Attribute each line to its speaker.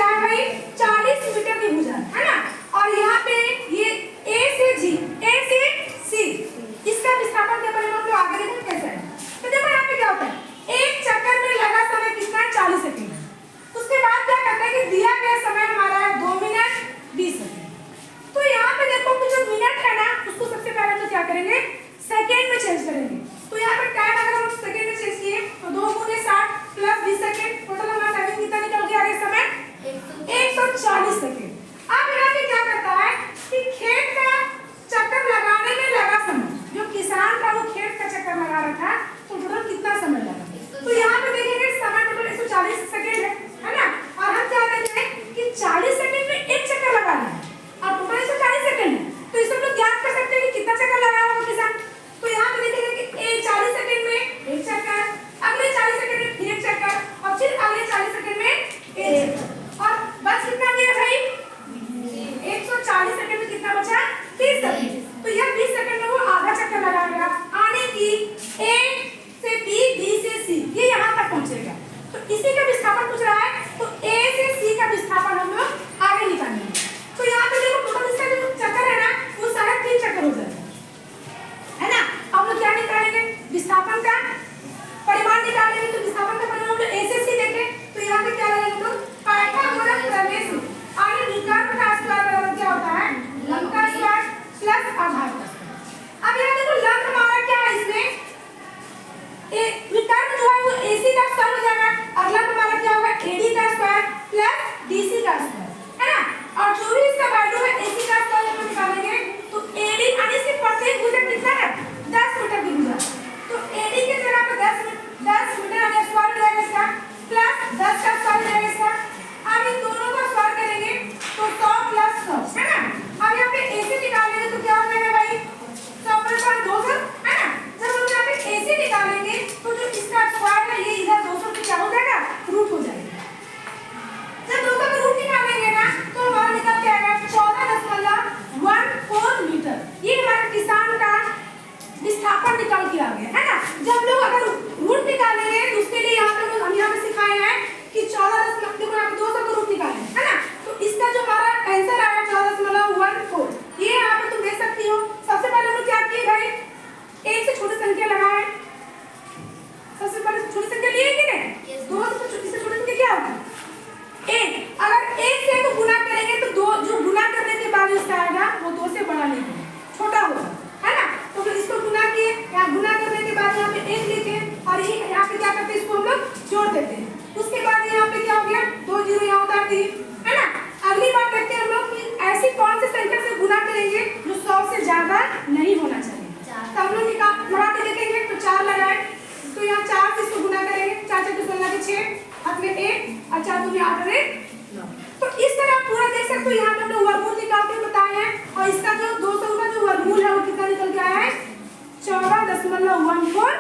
Speaker 1: क्या है भाई 40 मीटर की भुजा है ना। और यहाँ पे ये A से G, A से C, इसका विस्थापन के बारे में हम लोग आगे देखेंगे कैसा है। तो देखो यहाँ पे क्या होता है, एक चक्कर में लगा समय कितना है 40 सेकंड है। उसके बाद क्या करता है कि दिया गया समय हमारा है 2 मिनट 20 सेकंड। तो यहाँ पे देखो कि जो मिनट है ना उसको सबसे पहले तो क्या करेंगे सेकंड में चेंज करेंगे। तो यहाँ पे टाइम अगर हम सेकंड में चेंज किए तो 2 × 60 + 20 सेकंड, टोटल हमारा टाइमिंग कितना निकल गया आगे समय 140 सेकंड। अब यहाँ पे क्या करता है कि खेत का चक्कर लगाने में लगा समय, जो किसान था वो खेत का चक्कर लगा रहा था, तो टोटल कितना समय लगा। तो यहाँ पे देखेंगे समय टोटल 140 सेकंड है ना। और हम क्या कहते हैं कि 40 सेकंड में एक चक्कर लगाना है और टोटल 140 सेकंड है। तो इससे हम लोग ज्ञात कर सकते हैं कि कितना चक्कर लगाया होगा किसान। तो यहाँ पे देखेंगे कि 40 सेकंड में एक चक्कर, अगले 40 सेकंड में फिर एक चक्कर और फिर अगले 40 सेकंड में एक चक्कर। और बस कितना गया भाई 140 सेकंड में कितना बचा 30 सेकंड। तो यह 20 सेकंड में वो आधा चक्कर लगाएगा आने की A से B, B से C, ये यहाँ तक पहुँचेगा। तो इसी का विस्थापन पूछ रहा है, तो A से C का विस्थापन हम लोग आगे निकालेंगे। तो यहाँ पे देखो टोटल इसका जो चक्कर है ना वो सारा 3 चक्कर हो जाएगा है ना। हम लोग क्या निकालेंगे विस्थापन का परिमाण निकालेंगे। तो विस्थापन का परिमाण हम लोग A से C देखें तो यहाँ पे क्या लगेगा तो पाइथागोरस प्रमेय से आगे विकर्ण का स्क्वायर बराबर क्या होता है लंब का स्क्वायर प्लस आधार का स्क्वायर। अब यहाँ देखो लंब हमारा क्या है इसमें विकर्ण जो है वो AC का स्क्वायर हो जाएगा और लंब हमारा क्या होगा AD का स्क्वायर प्लस DC का स्क्वायर है ना। और जो भी इसका वैल्यू है AC का स्क्वायर हम निकालेंगे तो AD यानी इसकी प्रत्येक भुजा कितना है 10 मीटर की भुजा। तो AD की जगह पे 10 मीटर हमें स्क्वायर मिलेगा इसका प्लस 10 का स्क्वायर मिलेगा इसका। अब इन दोनों का स्क्वायर करेंगे तो 100 + 100 है ना। अब यहाँ पे AC निकालेंगे तो क्या हो जाएगा भाई 100 + 200 है ना। जब हम यहाँ पे AC निकालेंगे तो जो इसका स्क्वायर है ये इधर 200 पे क्या हो जाएगा रूट हो जाएगा। जब 200 का रूट निकालेंगे ना तो हमारा निकल के आएगा 14.14 मीटर। ये हमारे किसान का विस्थापन निकल के आ गया है ना। जब लोग अगर रूट निकालेंगे तो उसके लिए यहाँ पे हम यहाँ पे सिखाए हैं कि 200 का रूट निकालें है ना। तो इसका जो हमारा आंसर आया 14.14 ये यहाँ पे तुम देख सकती हो। सबसे पहले हम लोग क्या किए भाई एक से छोटी संख्या लगाए, सबसे पहले छोटी संख्या लिए कि नहीं 2 से छोटी संख्या क्या होगी 1। अगर 1 से तो गुना करेंगे तो 2 जो गुना करने के बाद इसका आएगा वो 2 से बड़ा नहीं छोटा होगा है ना। तो फिर इसको गुना किए, यहाँ गुना करने के बाद यहाँ पे 1 लिखे और ये यहाँ पे क्या करते हैं इसको हम लोग जोड़ देते हैं। उसके बाद यहाँ पे क्या हो गया 2 0 यहाँ उतार दिए है ना। अगली बात देखते हैं हम लोग कि ऐसी कौन सी संख्या से गुना करेंगे जो 100 से ज्यादा नहीं होना चाहिए। तो हम लोग लगा के देखेंगे तो 4 लगाए तो यहाँ 4 से इसको गुना करेंगे 4 × 4 = 16 के 6 हाथ में 1 और 4 दूनी 8 में 9। तो इस तरह पूरा देख सकते हो। यहाँ पे हम लोग वर्गमूल निकाल के बताए हैं और इसका जो 200 का जो वर्गमूल है वो कितना निकल के आया है 14.14 मीटर।